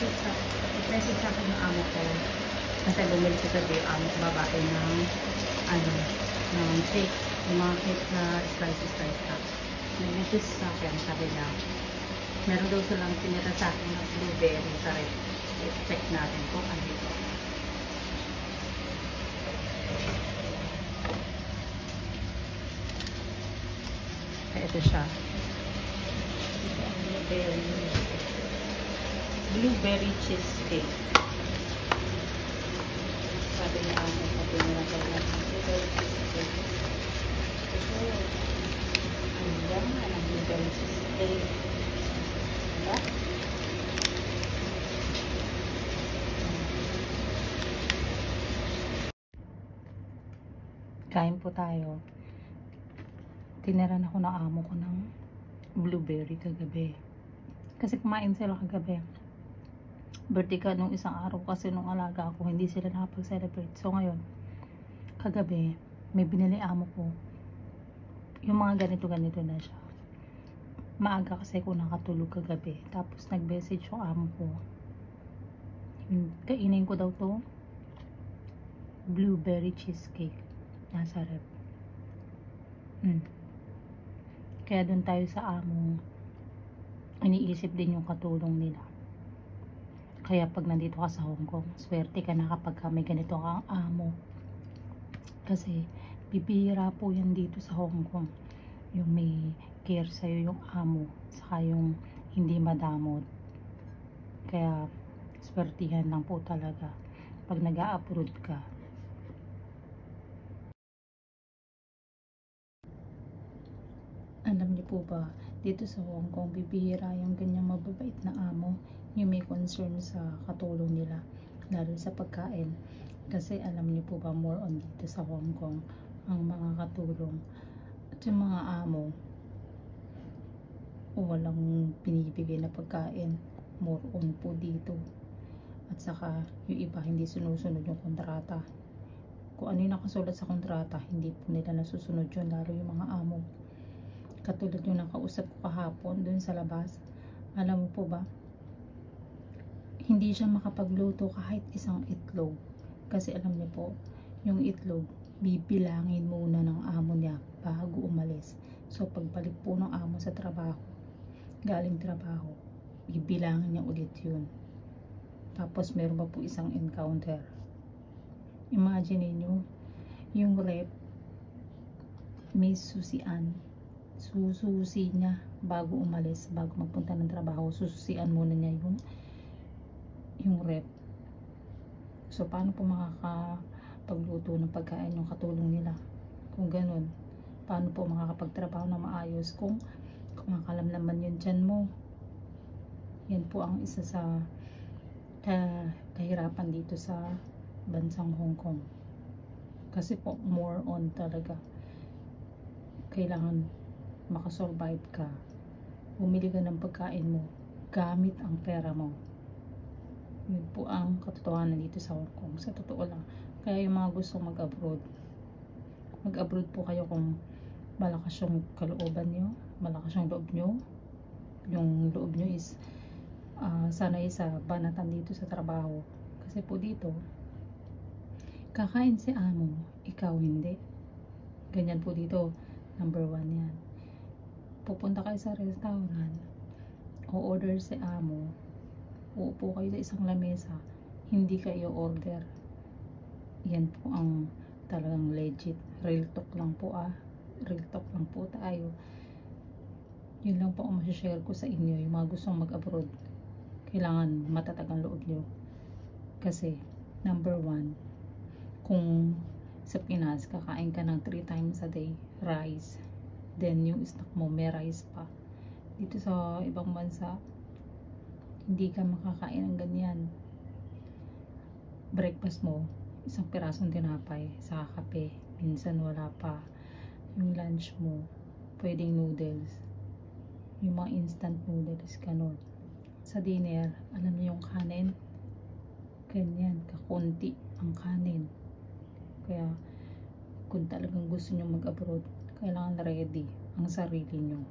Message sa akin yung amo ko. Kasi bumili sa gabi ang babae ng cake. Yung mga cake na slice na. Nag-message sa akin, sabi na meron daw silang tinira sa akin ng blueberry sa red. I-check natin kung ano ito. Kaya ito siya. Blueberry cheesecake. Sabi niya ako, sabi niya lang pala blueberry cheesecake. Ito, ang yaman ang blueberry cheesecake. Diba? Kain po tayo. Tiniran ako ng amo ko ng blueberry kagabi. Kasi kumain sila kagabi. Birthday ka nung isang araw kasi nung alaga ako, hindi sila nakapag-celebrate. So ngayon, kagabi, may binili amo ko. Yung mga ganito-ganito na siya. Maaga kasi ako nakatulog kagabi. Tapos nag-message yung amo ko. Kainin ko daw to blueberry cheesecake. Nasa rep. Kaya dun tayo sa amo, iniisip din yung katulong nila. Kaya pag nandito ka sa Hong Kong, swerte ka na kapag may ganito kang amo. Kasi bibihira po yan dito sa Hong Kong. Yung may care sa'yo yung amo, saka yung hindi madamot. Kaya swertihan lang po talaga pag nag-a-abroad ka. Alam niyo po ba, dito sa Hong Kong, bibihira yung ganyang mababait na amo, yung may concern sa katulong nila, lalo sa pagkain. Kasi alam niyo po ba, more on dito sa Hong Kong, ang mga katulong at yung mga amo, walang binibigay na pagkain, more on po dito. At saka, yung iba hindi sinusunod yung kontrata. Kung ano yung nakasulat sa kontrata, hindi po nila nasusunod yun, lalo yung mga amo. Katulad yung nakausap ko kahapon dun sa labas, alam mo po ba, hindi siya makapagluto kahit isang itlog. Kasi alam niyo po, yung itlog, bibilangin muna ng amo niya bago umalis. So pagbalik po ng amo sa trabaho, galing trabaho, bibilangin niya ulit yun. Tapos meron pa po isang encounter. Imagine niyo, yung rep, may susian. Sususi niya bago umalis, bago magpunta ng trabaho, sususian muna niya yung rep. So paano po makakapagluto ng pagkain yung katulong nila kung ganun? Paano po makakapagtrabaho na maayos kung kumakalamlaman yung tiyan mo? Yan po ang isa sa kahirapan dito sa bansang Hong Kong. Kasi po more on talaga kailangan makasurvive ka, bumili ka ng pagkain mo gamit ang pera mo. Yun po ang katotohanan dito sa Hong Kong, sa totoo lang. Kaya yung mga gustong mag-abroad po kayo kung malakas yung kalooban nyo, malakas yung loob nyo. Yung loob nyo is sanay sa banatan dito sa trabaho. Kasi po dito, kakain si amo, ikaw hindi. Ganyan po dito, number 1 yan. Pupunta kayo sa restaurant, o-order si amo, uupo kayo sa isang lamesa, hindi kayo order. Yan po ang talagang legit. Real talk lang po real talk lang po tayo. Yun lang po ang masashare ko sa inyo. Yung mga gustong mag-abroad, kailangan matatag ang loob nyo. Kasi number 1, kung sa Pinas kakain ka ng 3 times a day rice, then yung snack mo may rice pa. Dito sa ibang bansa, hindi ka makakain ng ganyan. Breakfast mo, isang pirasong tinapay, saka kape, minsan wala pa. Yung lunch mo, pwedeng noodles, yung mga instant noodles, ganun. Sa dinner, alam niyo yung kanin, ganyan, kakunti ang kanin. Kaya kung talagang gusto nyo mag-abroad, kailangan ready ang sarili nyo.